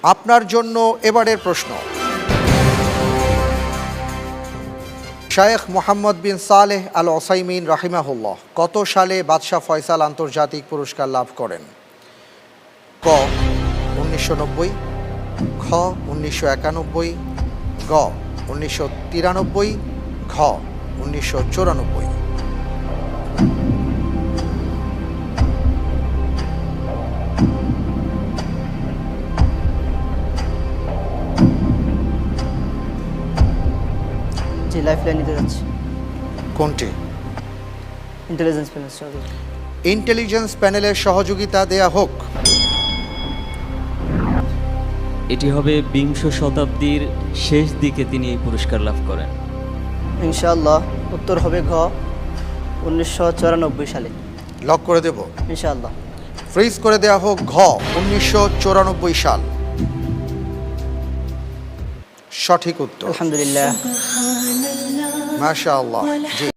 আপনার জন্য এবারের প্রশ্ন, শায়েখ মোহাম্মদ বিন সালেহ আল ওসাইমিন রাহিমাহুল্লাহ কত সালে বাদশাহ ফয়সাল আন্তর্জাতিক পুরস্কার লাভ করেন? ক 1990, খ 1991, গ 1993, ঘ 1994। জি, লাইফ লাইন নিতে যাচ্ছি। কোনটি? ইন্টেলিজেন্স প্যানেল সহযোগী। ইন্টেলিজেন্স প্যানেলের সহযোগিতা দেয়া হোক। এটি হবে বিংশ শতাব্দীর শেষ দিকে তিনি এই পুরস্কার লাভ করেন। ইনশাআল্লাহ উত্তর হবে ঘ 1994 সালে। লক করে দেব। ইনশাআল্লাহ। ফ্রিজ করে দেয়া হোক ঘ 1994 সাল। সঠিক উত্তর। আলহামদুলিল্লাহ। মাশাআল্লাহ। জি।